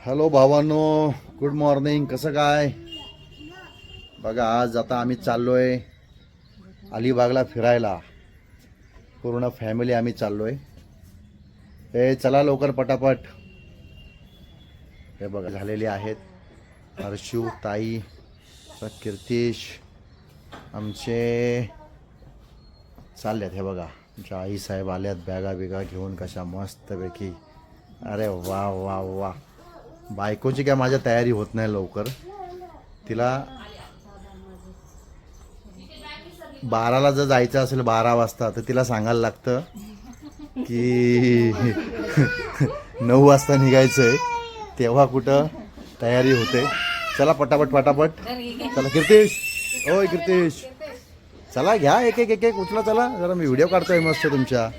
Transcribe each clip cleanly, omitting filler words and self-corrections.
Hello भावांनो, good morning. कसं काय बघा, आज आता आम्ही चाललोय अलिबागला फिरायला. पूर्ण फॅमिली आम्ही चाललोय. हे चला लवकर पटापट. हे बघा झालेले आहेत हर्षू, ताई, कीर्तिश आमचे चाललेत. हे बघा आमच्या आई साहेब आल्यात बॅगा बिगा घेऊन कशा मस्तपैकी. अरे वा वा वा. बायकोची काय माझ्या तयारी होत नाही लवकर. तिला 12ला जर जायचं असेल 12 वाजता तर तिला सांगायला लागतं की 9 वाजता निघायचं आहे. तेव्हा कुठं तयारी होते. चला पटापट पटापट. चला कीर्तिश, ओय कीर्तिश, चला घ्या एक एक एक एक उचला. चला जरा मी व्हिडिओ काढतोय मस्त तुमच्या.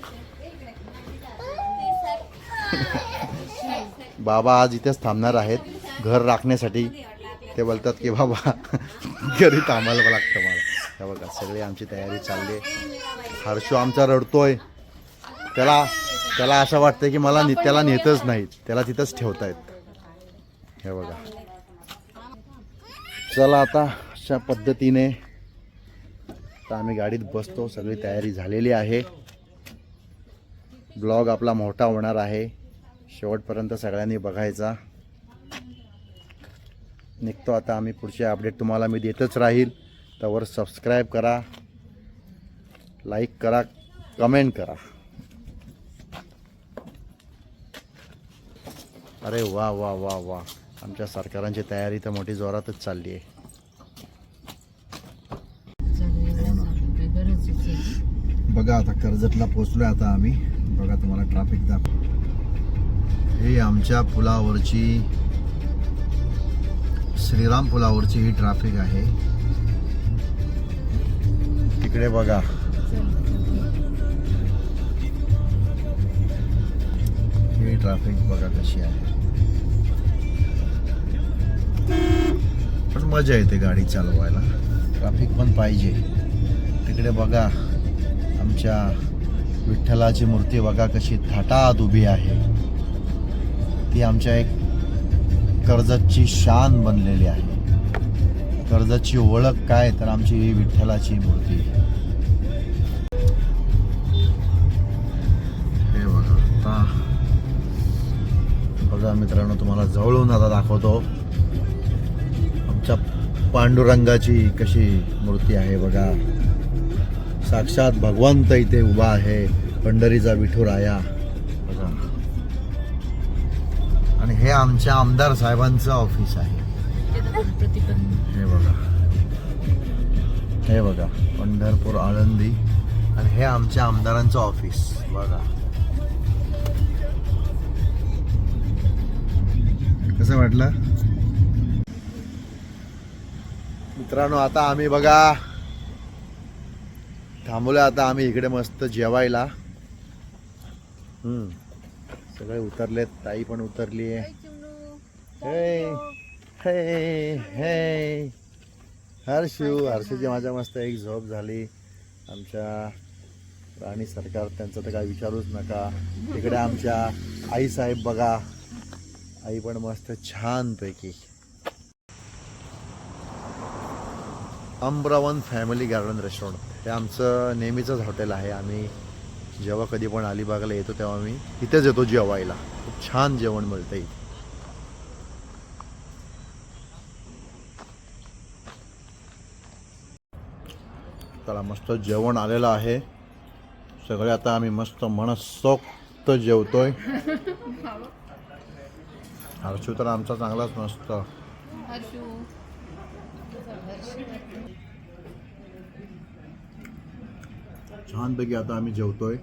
बाबा आज इथेच थांबणार आहेत घर राखण्यासाठी. ते बोलतात की बाबा घरी थांबायला लागतं मला. हे बघा सगळी आमची तयारी चालली आहे. हर्षू आमचा रडतोय. त्याला असं वाटतं की मला त्याला नेतच नाहीत, त्याला तिथंच ठेवतायत. हे बघा. चला आता अशा पद्धतीने आता आम्ही गाडीत बसतो. सगळी तयारी झालेली आहे. ब्लॉग आपला मोठा होणार आहे, शेवटपर्यंत सगळ्यांनी बघायचा. निघतो आता आम्ही. पुढचे अपडेट तुम्हाला मी देतच राहील. त्यावर सबस्क्राईब करा, लाईक करा, कमेंट करा. अरे वा वा वा वा. आमच्या सरकारांची तयारी तर मोठी जोरातच चालली आहे. बघा आता कर्जतला पोचलोय आता आम्ही. बघा तुम्हाला ट्रॅफिक दाखव. हे आमच्या पुलावरची, श्रीराम पुलावरची ही ट्रॅफिक आहे. तिकडे बघा ही ट्रॅफिक बघा कशी आहे. पण मजा येते गाडी चालवायला. ट्रॅफिक पण पाहिजे. तिकडे बघा आमच्या विठ्ठलाची मूर्ती बघा कशी थाटात उभी आहे. ती आमच्या एक कर्जतची शान बनलेली आहे. कर्जतची ओळख काय तर आमची ही विठ्ठलाची मूर्ती. हे बघा. आता बघा मित्रांनो, तुम्हाला जवळून आता दाखवतो आमच्या पांडुरंगाची कशी मूर्ती आहे. बघा साक्षात भगवंत इथे उभा आहे, पंढरीचा विठुराया. बघा. आणि हे आमच्या आमदार साहेबांचं ऑफिस आहे. हे बघा, हे बघा पंढरपूर, आळंदी. आणि हे आमच्या आमदारांचं ऑफिस. बघा कसं वाटलं मित्रांनो. आता आम्ही बघा थांबवलं. आता आम्ही इकडे मस्त जेवायला. सगळे उतरलेत. ताई पण उतरली आहे. हे हे हे हर्षूची माझ्या मस्त एक झोप झाली. आमच्या राणी सरकार त्यांचं तर काय विचारूच नका. तिकडे आमच्या आई साहेब बघा. आई पण मस्त छानपैकी. अम्रवन फॅमिली गार्डन रेस्टॉरंट हे आमचं नेहमीचंच हॉटेल आहे. आम्ही जेव्हा कधी पण अलिबागला येतो तेव्हा आम्ही इथेच येतो जेवायला. खूप छान जेवण मिळतं इथे. त्याला मस्त जेवण आलेलं आहे. सगळे आता आम्ही मस्त मनसोक्त जेवतोय. हर्षू तर आमचा चांगलाच मस्त. छानपैकी आता आम्ही जेवतोय.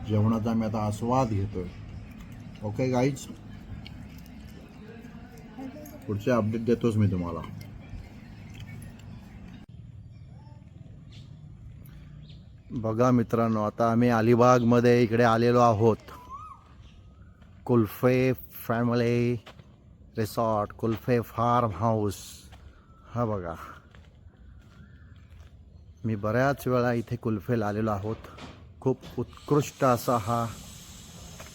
जेवणाचा आम्ही आता आस्वाद घेतोय. ओके गाईज, पुढचे अपडेट देतोच मी तुम्हाला. बघा मित्रांनो, आता आम्ही अलिबागमध्ये इकडे आलेलो आहोत. कुल्फे फॅमिली रिसॉर्ट, कुल्फे फार्म हाऊस. हा बघा, मी बऱ्याच वेळा इथे कुल्फेला आलेलो आहोत. खूप उत्कृष्ट असा हा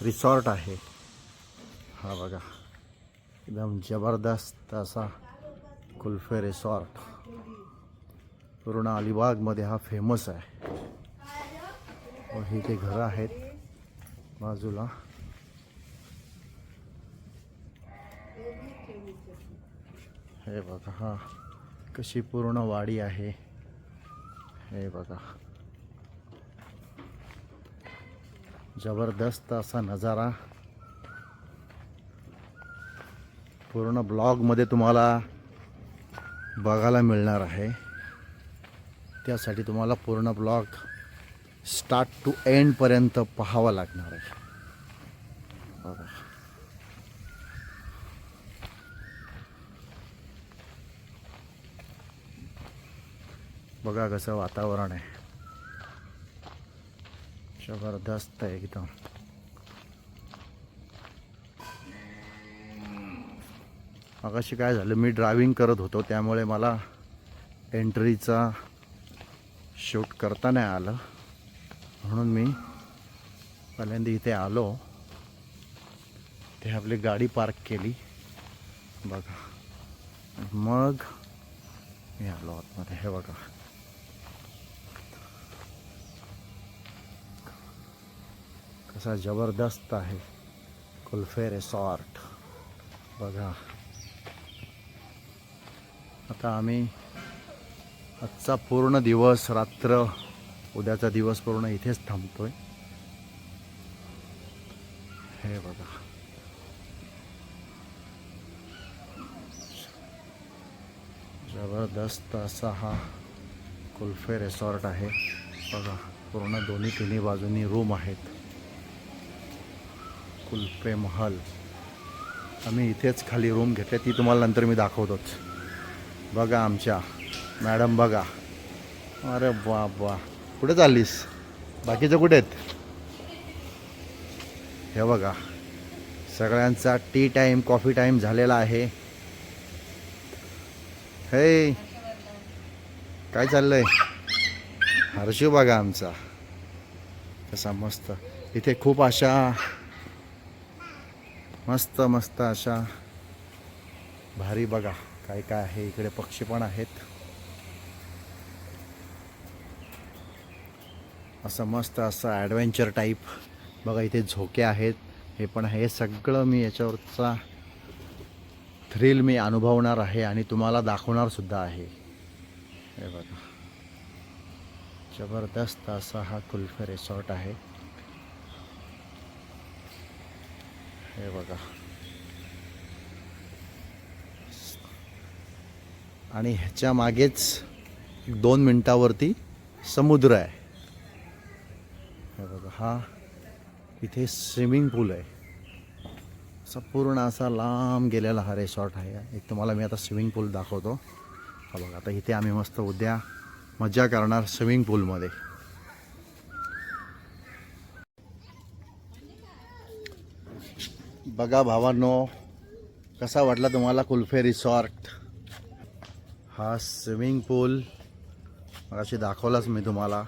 रिसॉर्ट आहे. हा बघा. एकदम जबरदस्त असा कुल्फे रिसॉर्ट पूर्ण अलिबागमध्ये हा फेमस आहे. व हे ते घरं आहेत बाजूला. हे बघा हा कशी पूर्ण वाडी आहे. हे बघा जबरदस्त असा नजारा. पूर्ण ब्लॉगमध्ये तुम्हाला बघायला मिळणार आहे. त्यासाठी तुम्हाला पूर्ण ब्लॉग स्टार्ट टू एंड पर्यंत पाहावा लागणार आहे. बघा बघा कसं वातावरण आहे. जबरदस्त आहे एकदम. मगाशी काय झालं, मी ड्रायव्हिंग करत होतो त्यामुळे मला एंट्रीचा शूट करता नाही आलं. म्हणून मी पहिल्यांदा इथे आलो, ते आपली गाडी पार्क केली बघा, मग मी आलो आतमध्ये. हे बघा कसा जबरदस्त आहे कुल्फे रिसॉर्ट. बघा आता आम्ही आजचा पूर्ण दिवस, रात्र, उद्याचा दिवस पूर्ण इथेच थांबतोय. हे बघा जबरदस्त असा हा कुल्फे रिसॉर्ट आहे. बघा पूर्ण दोन्ही तिन्ही बाजूनी रूम आहेत. कुल्फे महल. आम्ही इथेच खाली रूम घेतली, ती तुम्हाला नंतर मी दाखवतोच. बघा आमच्या मॅडम बघा. अरे वा वा, कुठे चाललीस? बाकीचं कुठे आहेत? हे बघा सगळ्यांचा टी टाईम, कॉफी टाईम झालेला आहे. हे काय चाललंय? हर्षू बघा आमचा कसा मस्त. इथे खूप अशा मस्त मस्त अशा भारी बघा काय काय आहे. इकडे पक्षी पण आहेत. असं मस्त असं ॲडव्हेंचर टाईप बघा. इथे झोके आहेत, हे पण आहे. सगळं मी याच्यावरचा थ्रिल मी अनुभवणार आहे आणि तुम्हाला दाखवणार सुद्धा आहे. हे बघा जबरदस्त असा हा कुल्फे रिसॉर्ट आहे. हे बघा आणि ह्याच्या मागेच 2 मिनिटावरती समुद्र आहे. हे बघा हा इथे स्विमिंग पूल आहे. असा पूर्ण असा लांब गेलेला हा रिसॉर्ट आहे. एक तुम्हाला मी आता स्विमिंग पूल दाखवतो. हा बघा आता इथे आम्ही मस्त उद्या मजा करणार स्विमिंग पूलमध्ये. बघा भावांनो, कसा वाटला तुम्हाला कुल्फे रिसॉर्ट? हा स्विमिंग पूल मगाशी दाखवलाच मी तुम्हाला.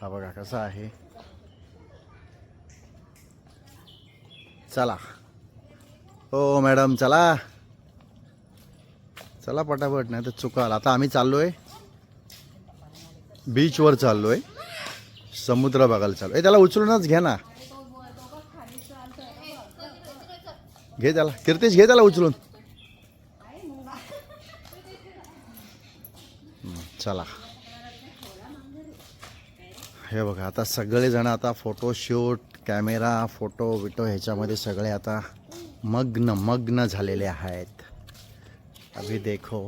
हा बघा कसा आहे. चला हो मॅडम, चला चला पटापट, नाही तर चुकाल. आता आम्ही चाललोय बीचवर, चाललोय समुद्र बघायला चालू. त्याला उचलूनच घ्या ना, घे त्याला. कीर्तीश घे त्याला उचलून. चला हे बघा आता सगळेजण आता फोटोशूट, कॅमेरा, फोटो विटो ह्याच्यामध्ये सगळे आता मग्न झालेले आहेत. अभि देखो.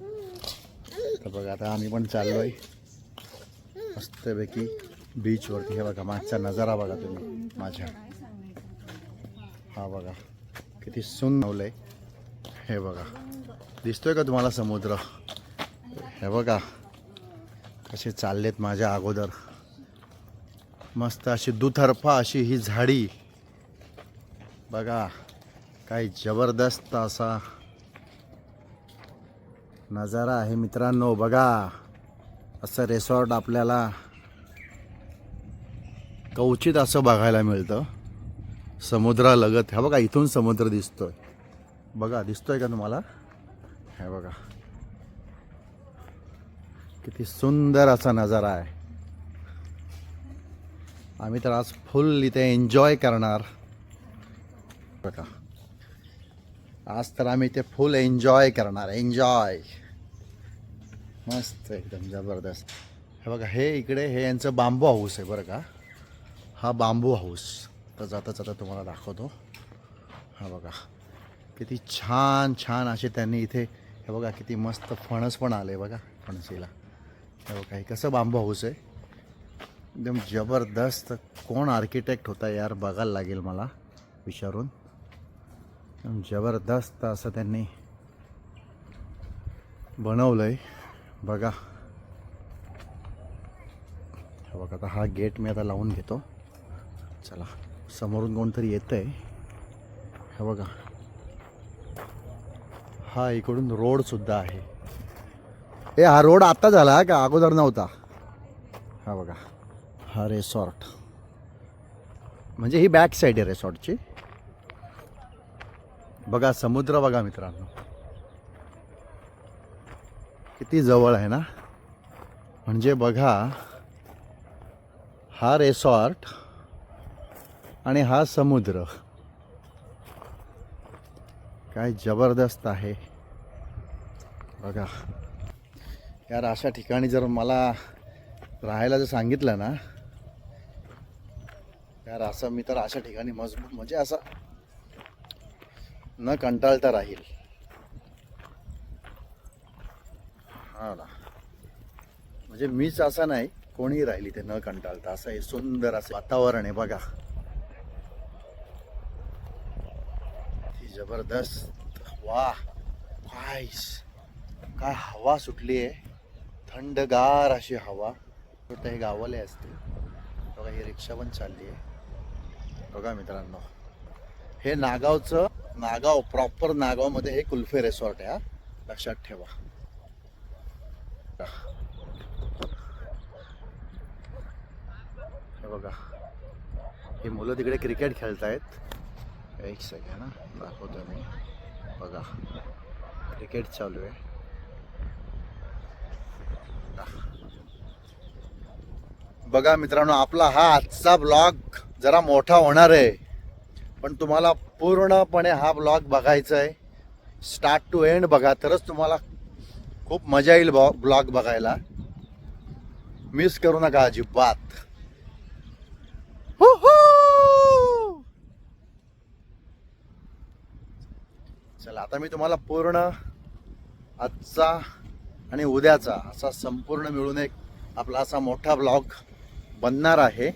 तर बघा आता आम्ही पण चाललोय मस्तपैकी बीचवरती. हे बघा मागचा नजारा बघा तुम्ही माझ्या. हा बघा किती सुंदर आहे. हे बघा दिसतोय का तुम्हाला समुद्र? हे बघा कसे चाललेत माझ्या अगोदर. मस्त अशी दुतर्फा अशी ही झाडी बघा. काय जबरदस्त असा नजारा आहे मित्रांनो. बघा असं रिसॉर्ट आपल्याला क्वचित असं बघायला मिळतं समुद्रालगत. हा बघा इथून समुद्र दिसतोय. बघा दिसतोय का तुम्हाला? हे बघा किती सुंदर असा नजारा आहे. आम्ही तर आज फुल इथे एन्जॉय करणार बघा. आज तर आम्ही इथे फुल एन्जॉय करणार. एन्जॉय मस्त एकदम जबरदस्त. हे बघा हे इकडे हे यांचं बांबू हाऊस आहे बरं का. हा बांबू हाऊस तर जाता जाता तुम्हाला दाखवतो. हा बघा किती छान छान असे त्यांनी इथे हे बघा किती मस्त फणस पण आले बघा फणसीला. हे बघा हे कसं बांबू हाऊस आहे एकदम जबरदस्त. कोण आर्किटेक्ट होता यार बघायला लागेल मला विचारून. एकदम जबरदस्त असं त्यांनी बनवलंय बघा. हे बघा आता हा गेट मी आता लावून घेतो. चला समोरून कोणतरी येतंय. हे बघा हा इकडून रोड सुद्धा आहे. हा रोड आता झाला का अगोदर नव्हता? हा बघा हा रिसॉर्ट म्हणजे ही बॅक साईड आहे रिसॉर्टची. बघा समुद्र बघा मित्रांनो किती जवळ आहे ना. म्हणजे बघा हा रिसॉर्ट आणि हा समुद्र काय जबरदस्त आहे बघा. यार अशा ठिकाणी जर मला राहायला जर सांगितलं ना यार असं मी तर अशा ठिकाणी मजबूत म्हणजे असं न कंटाळता राहील. हा ना म्हणजे मीच असं नाही कोणीही राहिली ते न कंटाळता. असं आहे सुंदर असं वातावरण आहे बघा. जबरदस्त. वा काय हवा सुटली आहे. थंडगार अशी हवा. हे गावाले असते बघा. ही रिक्षा पण चालली आहे बघा मित्रांनो. हे नागाव प्रॉपर नागावमध्ये हे कुल्फे रिसॉर्ट आहे. हा लक्षात ठेवा. हे बघा ही मुलं तिकडे क्रिकेट खेळतायत. एक सेकंड ना दाखवतो मी. बघा क्रिकेट चालू आहे. बघा मित्रांनो आपला हा आजचा ब्लॉग जरा मोठा होणार आहे पण तुम्हाला पूर्णपणे हा ब्लॉग बघायचा आहे. स्टार्ट टू एंड बघा तरच तुम्हाला खूप मजा येईल ब्लॉग बघायला. मिस करू नका अजिबात. चला आता मी तुम्हाला पूर्ण आजचा आणि उद्याचा असा संपूर्ण मिळून एक आपला असा मोठा ब्लॉग बनणार आहे.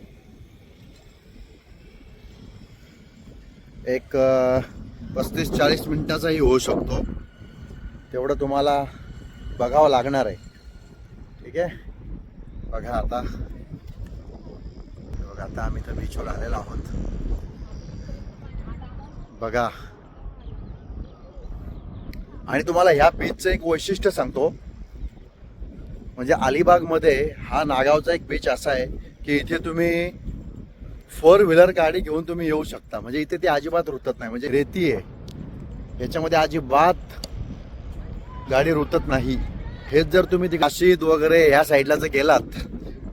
एक 35-40 मिनिटाचाही होऊ शकतो. तेवढं तुम्हाला बघावं लागणार आहे. ठीक आहे. बघा आता आम्ही तर बीचवर आलेलो आहोत बघा. आणि तुम्हाला ह्या बीचचं एक वैशिष्ट्य सांगतो. म्हणजे अलिबागमध्ये हा नागावचा एक बीच असा आहे की इथे तुम्ही 4 व्हीलर गाडी घेऊन तुम्ही येऊ शकता. म्हणजे इथे ती अजिबात रुतत नाही. म्हणजे रेती आहे याच्यामध्ये अजिबात गाडी रुतत नाही. हेच जर तुम्ही काशीद वगैरे ह्या साईडला जर गेलात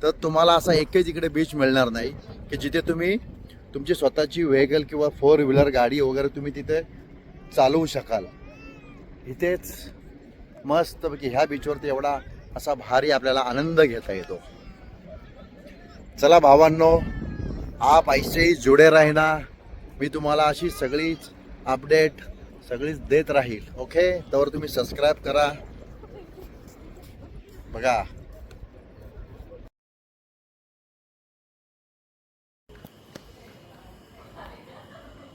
तर तुम्हाला असा एकही तिकडे बीच मिळणार नाही की जिथे तुम्ही तुमची स्वतःची व्हेकल किंवा 4 व्हीलर गाडी वगैरे तुम्ही तिथे चालवू शकाल. इथेच मस्तपैकी ह्या बीचवरती एवढा असा भारी आपल्याला आनंद घेता येतो. चला भावांनो आप ऐसे ही जुडे रहना. मी तुम्हाला अशी सगळीच अपडेट सगळीच देत राहील. ओके तर तुम्ही सबस्क्राईब करा. बघा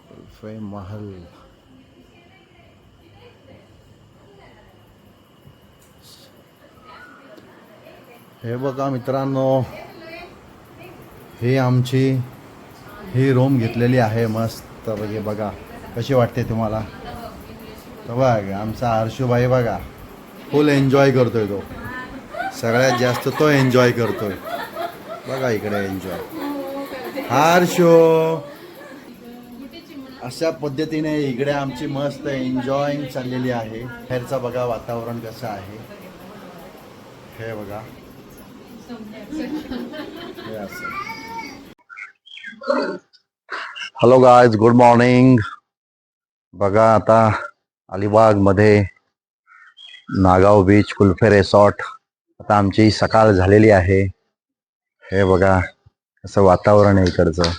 कुल्फे महल. हे बघा मित्रांनो ही रूम घेतलेली आहे मस्त बघे. बघा कशी वाटते तुम्हाला. तर बघा आमचा हर्षूभाई बघा फुल एन्जॉय करतोय. तो सगळ्यात जास्त तो एन्जॉय करतोय बघा. इकडे एन्जॉय हर्षू अशा पद्धतीने इकडे आमची मस्त एन्जॉयिंग चाललेली आहे. बाहेरचं बघा वातावरण कसं आहे, हे बघा. हे असं. Hello guys, good morning. बघा आता अलिबाग मध्ये नागाव बीच कुल्फे रिसॉर्ट. आता आमची सकाळ झालेली आहे. हे बघा असं वातावरण आहे इकडचं.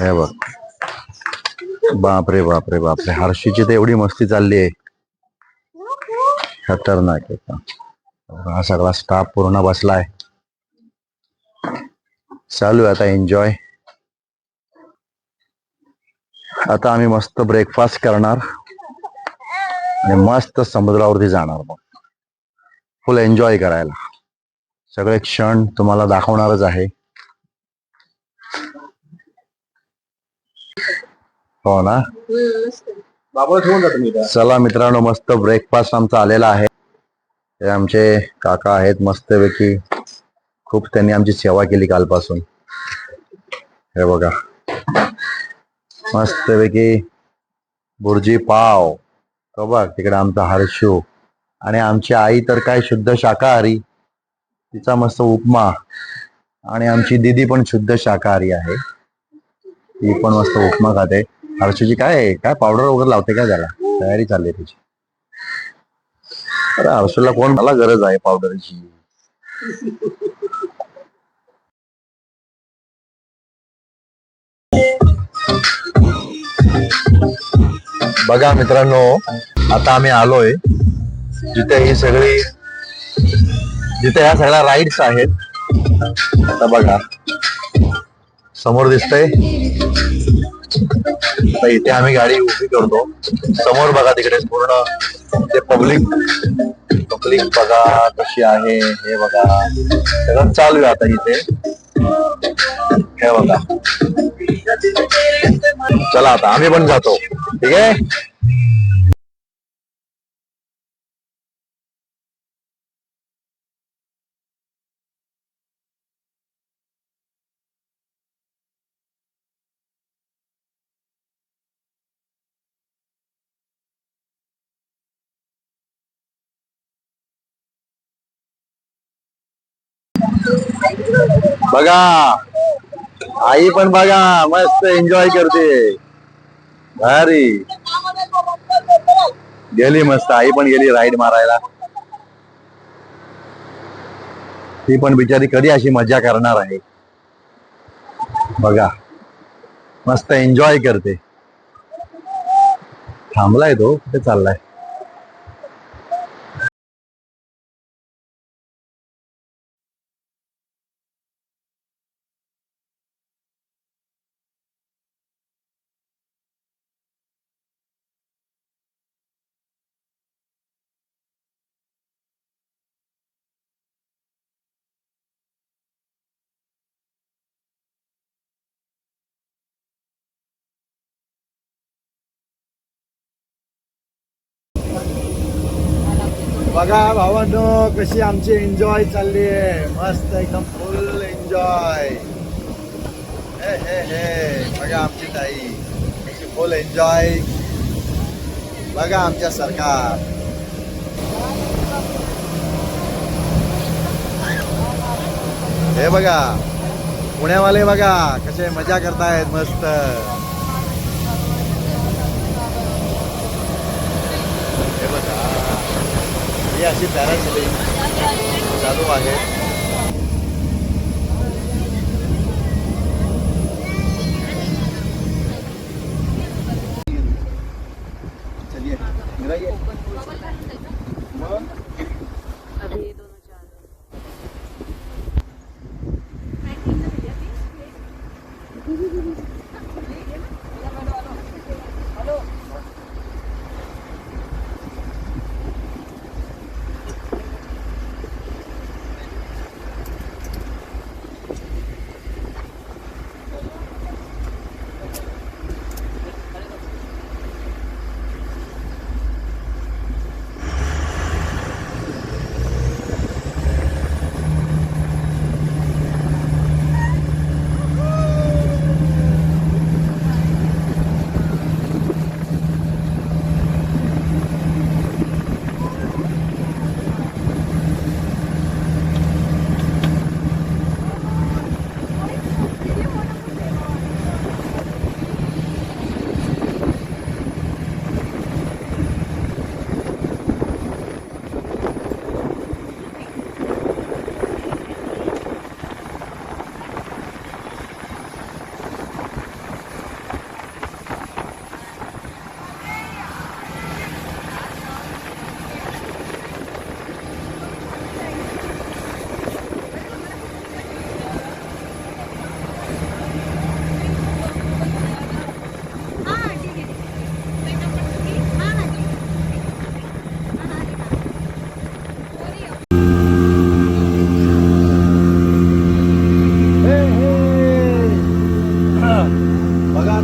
हे बघ, बापरे बापरे बापरे, हर्षीची तर एवढी मस्ती चालली आहे, खतरनाक आहे. हा सगळा स्टाफ पूर्ण बसलाय, चालू आहे आता एन्जॉय. आता आम्ही मस्त ब्रेकफास्ट करणार आणि मस्त समुद्रावरती जाणार, मग फुल एन्जॉय करायला. सगळे क्षण तुम्हाला दाखवणारच आहे. हो ना. चला मित्रांनो, मस्त ब्रेकफास्ट आमचा आलेला आहे. हे आमचे काका आहेत मस्तपैकी, खूप त्यांनी आमची सेवा केली कालपासून. हे बघा मस्तपैकी बुर्जी पाव. तो बघ तिकडे आमचा हर्षू, आणि आमची आई तर काय शुद्ध शाकाहारी, तिचा मस्त उपमा. आणि आमची दीदी पण शुद्ध शाकाहारी आहे, ती पण मस्त उपमा खाते. हर्षूची काय काय पावडर वगैरे लावते काय, त्याला तयारी चालली तिची. अरे हर्षूला कोण, मला गरज आहे पावडरची. बघा मित्रांनो, आता आम्ही आलोय जिथे ही सगळी, जिथे ह्या सगळ्या राईड्स आहेत. आता बघा समोर दिसतंय, आता इथे आम्ही गाडी उभी करतो. समोर बघा तिकडे पूर्ण ते पब्लिक बघा कशी आहे, हे बघा सगळं चालू आहे आता इथे. हे बघा, चला आता आम्ही पण जातो, ठीक आहे. बघा आई पण बघा मस्त एन्जॉय करते, भारी गेली मस्त. आई पण गेली राईड मारायला. ती पण बिचारी कधी अशी मजा करणार आहे. बघा मस्त एन्जॉय करते. थांबलाय तो, कुठे चाललाय. बघा भावांनो, कशी आमची एन्जॉय चालली आहे, मस्त एकदम फुल एन्जॉय. हे हे हे बघा आमची ताई कशी फुल एन्जॉय. बघा आमच्या सरकार, हे बघा पुण्यावाले बघा कसे मजा करतायत मस्त. हे बघा ही अशी पॅरासेलिंग चालू आहे.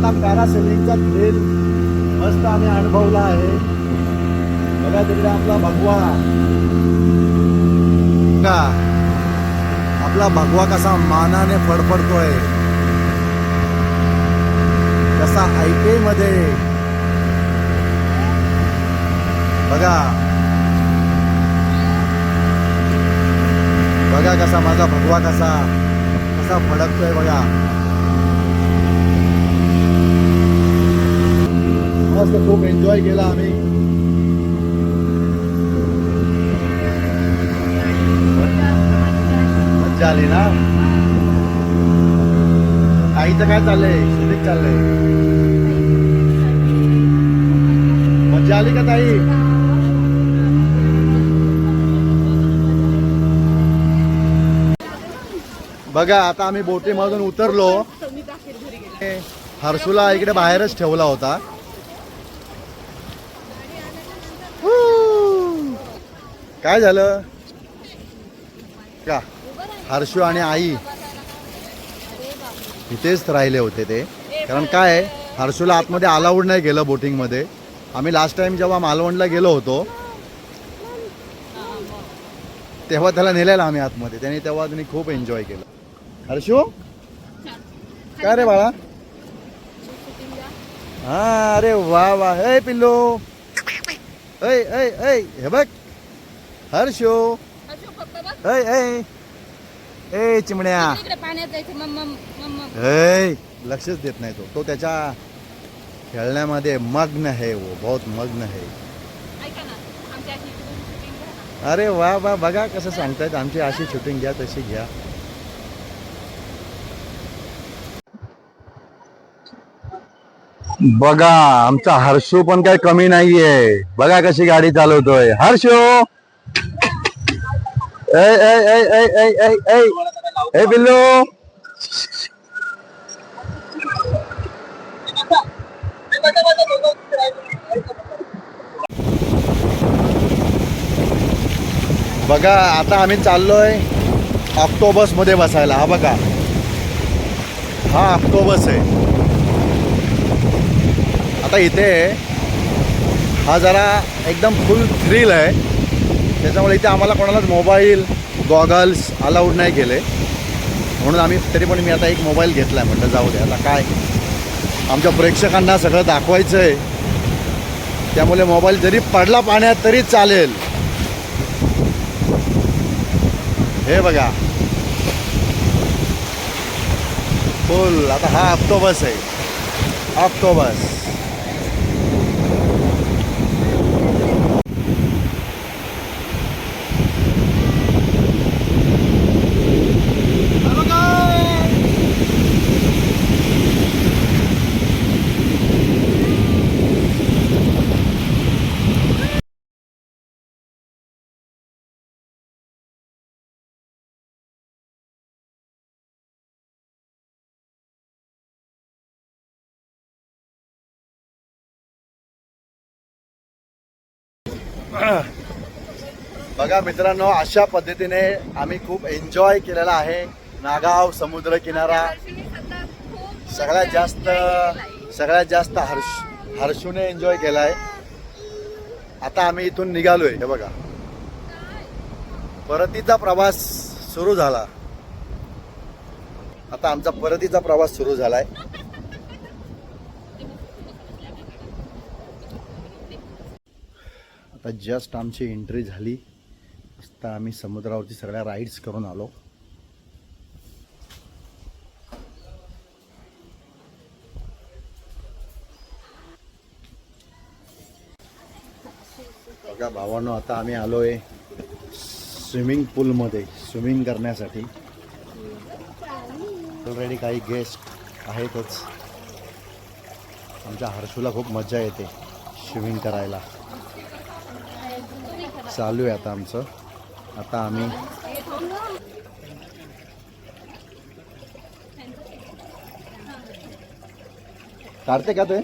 आता पॅरासेलिंगचा थ्रिल मस्त आम्ही अनुभवला आहे. बघा तिकडे आपला भगवा, का आपला भगवा कसा मानाने फडफडतोय, कसा हायवे मध्ये बघा बघा कसा माझा भगवा कसा कसा फडकतोय बघा. मस्त खूप एन्जॉय केला आम्ही. मज्जा आली ना. आईचं काय चाललंय? शूटिंग चाललंय. मज्जा आली का ताई? बघा आता आम्ही बोटीमधून उतरलो. हर्षूला इकडे बाहेरच ठेवला होता. काय झालं का? हर्षू आणि आई इथेच राहिले होते ते. कारण काय हर्षूला आतमध्ये अलाउड नाही केलं बोटिंगमध्ये. आम्ही लास्ट टाइम जेव्हा मालवणला गेलो होतो तेव्हा त्याला नेलेला आम्ही आतमध्ये. त्याने तेव्हा त्यांनी खूप एन्जॉय केलं. हर्षू काय रे बाळा? हा अरे वा वा. हे पिल्लू ऐ ऐ ऐ हे बघ हर्षू ऐ ऐ ए चिमण्या. ऐ लक्षच देत नाही तो त्याच्या खेळण्यामध्ये मग्न है. वो बहुत मग्न है. अरे वा वा. बघा कसं सांगतायत आमची अशी शूटिंग घ्या तशी घ्या. बघा आमचा हर्षू पण काही कमी नाहीये. बघा कशी गाडी चालवतोय हर्षू. ऐ ऐ ऐ ऐ ऐ ऐ ऐ ऐ बिल्लू. बघा आता आम्ही चाललोय ऑक्टोबस मध्ये बसायला. हा बघा हा ऑक्टोबस आहे. आता इथे हा जरा एकदम फुल थ्रिल आहे. त्याच्यामुळे इथे आम्हाला कोणालाच मोबाईल गॉगल्स अलाउड नाही केले. म्हणून आम्ही तरी पण मी आता एक मोबाईल घेतला आहे. म्हटलं जाऊ दे आता काय आमच्या प्रेक्षकांना सगळं दाखवायचं आहे. त्यामुळे मोबाईल जरी पडला पाण्यात तरी चालेल. हे बघा फुल. आता हा ऑक्टोबस आहे. ऑक्टोबस बघा मित्रांनो अशा पद्धतीने आम्ही खूप एन्जॉय केलेला आहे. नागाव समुद्र किनारा सगळ्यात जास्त हर्षूने एन्जॉय केलाय. आता आम्ही इथून निघालोय. हे बघा परतीचा प्रवास सुरू झाला. आता आमचा परतीचा प्रवास सुरू झालाय. आता जस्ट आमची एंट्री झाली. आता आम्ही समुद्रावरती सगळ्या राईड्स करून आलो. बघा भावांनो आता आम्ही आलोय स्विमिंग पूलमध्ये स्विमिंग करण्यासाठी. ऑलरेडी काही गेस्ट आहेतच. आमच्या हर्षूला खूप मजा येते स्विमिंग करायला. चालू आहे आता आमचं. आता आम्ही काढते का ते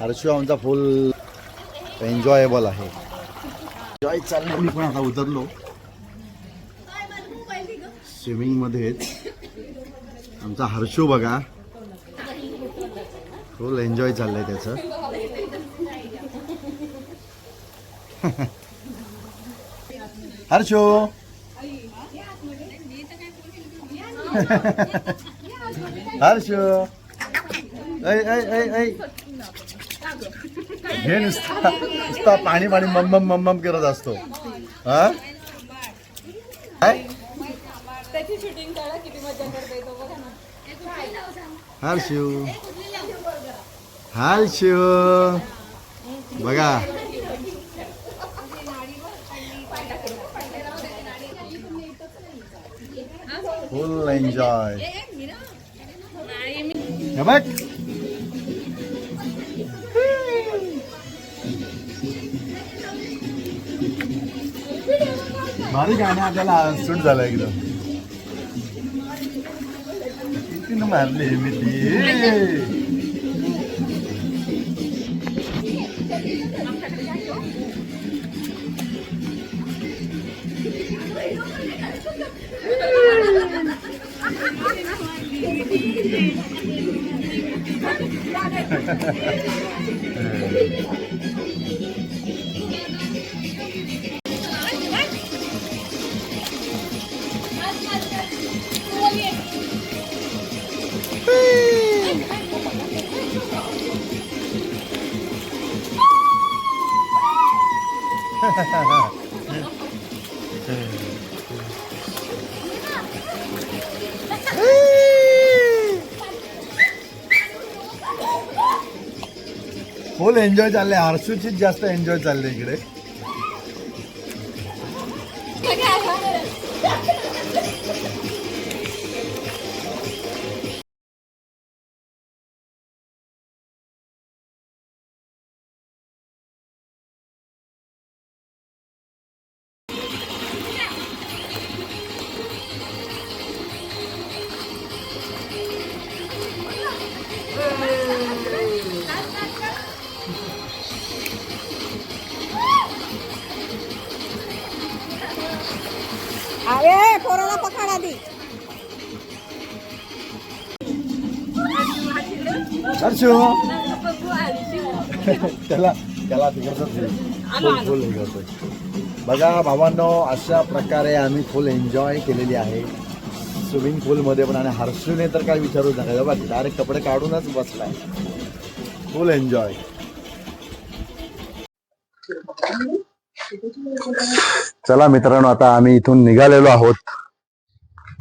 हर्षू आमचा फुल एन्जॉयबल आहे. एन्जॉय चाललं. मी पण आता उतरलो स्विमिंग मध्येच. आमचा हर्षू बघा फुल एन्जॉय चाललंय त्याचं. हर्षू हर्षू ऐ ऐ ऐ ऐ हे नुसता पाणी पाणी मम्मम मम्मम करत असतो. हा त्याची शूटिंग करा किती मजा करते तो बघा ना. हर्षू हर्षू बघा फुल एन्जॉय. बघ भारी गाणं आपल्याला सूट झालं एकदम. किती मारली मी ती. फुल एन्जॉय चाललंय. हर्षूचीच जास्त एन्जॉय चाललंय इकडे. अरे कोरोना पकड आधी. हर्षू त्याला त्याला तिकडचं फुल हे करतोय. बघा भावांनो, अशा प्रकारे आम्ही फुल एन्जॉय केलेली आहे स्विमिंग पूलमध्ये पण. आणि हर्षूने तर काय विचारू नका बाबा, डायरेक्ट कपडे काढूनच बसलाय. फुल एन्जॉय. चला मित्रांनो, आता आम्ही इथून निघालेलो आहोत.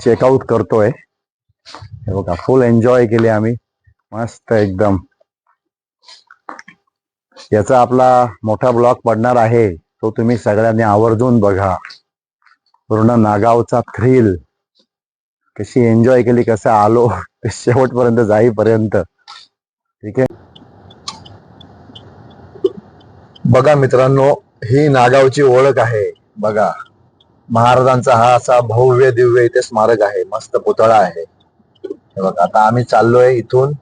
चेकआउट करतोय. हे बघा फुल एन्जॉय केले आम्ही मस्त एकदम. याचा आपला मोठा ब्लॉग पडणार आहे, तो तुम्ही सगळ्यांनी आवर्जून बघा. पूर्ण नागावचा थ्रिल कशी एन्जॉय केली, कसं आलो ते शेवटपर्यंत जाईपर्यंत. ठीक आहे. बघा मित्रांनो, ही नागावची ओळख आहे. बघा महाराजांचा हा असा भव्य दिव्य इथे स्मारक आहे. मस्त पुतळा आहे. हे बघा आता आम्ही चाललोय इथून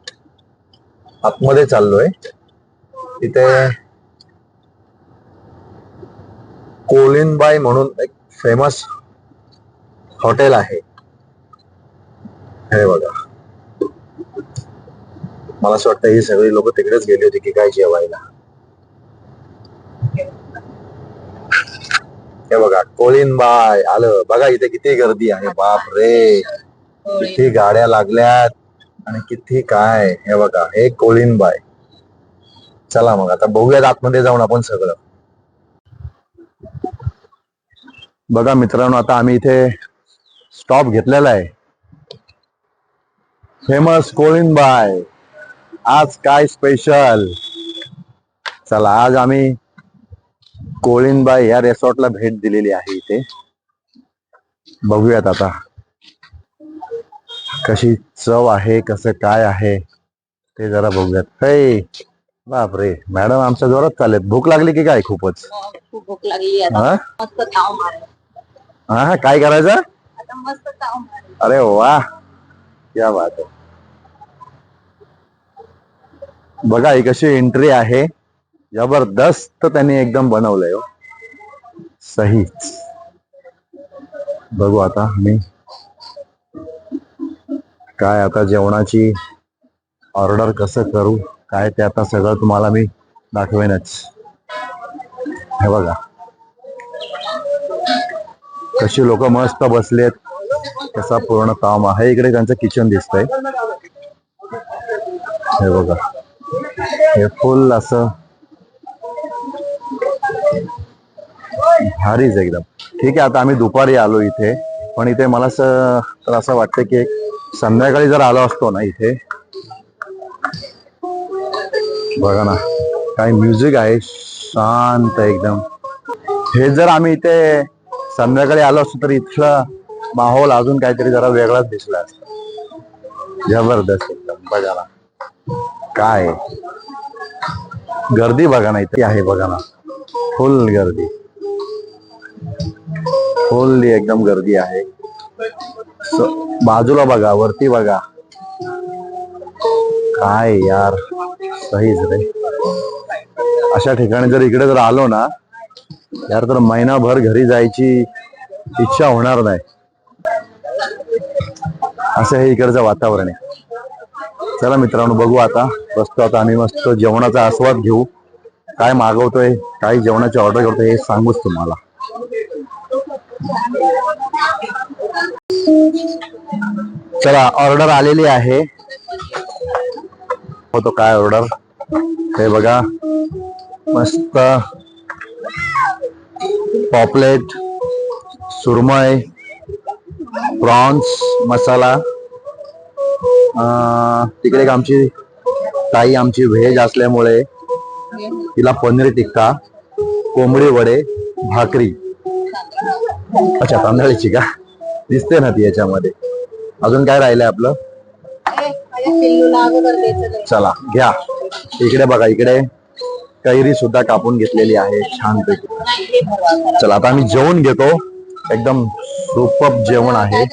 आतमध्ये चाललोय. तिथे कोलिनबाई म्हणून एक फेमस हॉटेल आहे. हे बघा, मला असं वाटतं ही सगळी लोक तिकडेच गेली होती की काय जेवायला. हे बघा कोलिनबाई आलं. बघा इथे किती गर्दी आहे. बाप रे, किती गाड्या लागल्यात आणि किती काय. हे बघा हे कोलिनबाई. चला मग आता बघूयात आतमध्ये जाऊन आपण सगळं. बघा मित्रांनो, आता आम्ही इथे स्टॉप घेतलेला आहे. फेमस कोलिनबाई. आज काय स्पेशल. चला आज आम्ही कोलिनबाई या रिसॉर्टला भेट दिलेली आहे. इथे बघूयात आता कशी चव आहे, कसं काय आहे ते जरा बघूयात. हे बापरे, मॅडम आमच्या जोरात चालेत. भूक लागली की काय खूपच. खूप भूक लागली. मस्त ताव मार. हा काय करायचं आता मस्त ताव मार. अरे वा, क्या बात आहे. बघा ही कशी एंट्री आहे. जबरदस्त त्यांनी एकदम बनवलंय. सहीच. बघू आता मी काय आता जेवणाची ऑर्डर कसं करू काय ते आता सगळं तुम्हाला मी दाखवेनच. हे बघा कशी लोक मस्त बसलेत, कसा पूर्ण काम आहे. इकडे त्यांचं किचन दिसतंय. हे बघा हे फुल असं भारीच एकदम. ठीक आहे आता आम्ही दुपारी आलो इथे, पण इथे मला तर असं वाटतं की संध्याकाळी जर आलो असतो ना इथे, बघा ना काय म्युझिक आहे शांत एकदम. हे जर आम्ही इथे संध्याकाळी आलो असतो तर इथला माहोल अजून काहीतरी जरा वेगळाच दिसला असता. जबरदस्त एकदम. बघा ना काय गर्दी बघा ना इथे आहे. बघा ना फुल गर्दी, फुल एकदम गर्दी आहे. बाजूला बघा, वरती बघा, काय यार सहीच रे. अशा ठिकाणी जर इकडे जर आलो ना यार तर महिनाभर घरी जायची इच्छा होणार नाही. असं हे इकडचं वातावरण आहे. चला मित्रांनो बघू आता. बसतो आता आम्ही मस्त जेवणाचा आस्वाद घेऊ. काय मागवतोय, काय जेवणाची ऑर्डर करतोय हे सांगूच तुम्हाला. चला ऑर्डर आलेली आहे. होतो काय ऑर्डर हे बघा. मस्त पॉपलेट, सुरमई, प्रॉन्स मसाला. तिकडे आमची ताई आमची व्हेज असल्यामुळे तिला पनीर टिक्का, कोंबडी वडे, भाकरी. अच्छा तांदळाची का दिसते ना ती याच्यामध्ये. अजून काय राहिलंय आपलं. चला घ्या. इकडे बघा, इकडे कैरी सुद्धा कापून घेतलेली आहे छानपैकी. चला आता आम्ही जेवण घेतो. एकदम सुपर जेवण आहे.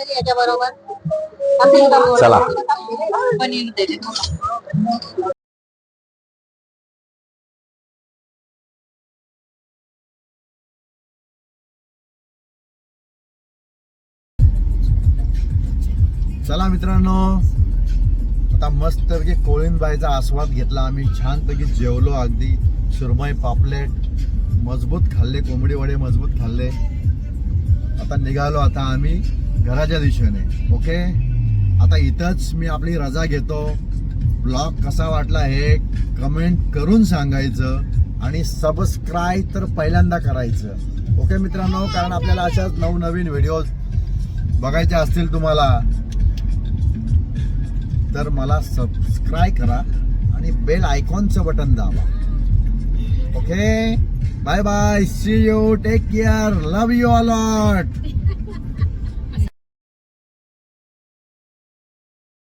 चला चला मित्रांनो आता मस्तपैकी कोळींबाईचा आस्वाद घेतला आम्ही. छानपैकी जेवलो अगदी. सुरमई, पापलेट मजबूत खाल्ले, कोंबडी वडे मजबूत खाल्ले. आता निघालो आता आम्ही घराच्या दिशेने. ओके आता इथंच मी आपली रजा घेतो. ब्लॉग कसा वाटला हे कमेंट करून सांगायचं आणि सबस्क्राईब तर पहिल्यांदा करायचं. ओके मित्रांनो, कारण आपल्याला अशाच नवनवीन व्हिडिओ बघायचे असतील तुम्हाला तर मला सबस्क्राईब करा आणि बेल आयकॉनचं बटन दाबा. Okay bye bye, see you, take care, love you a lot.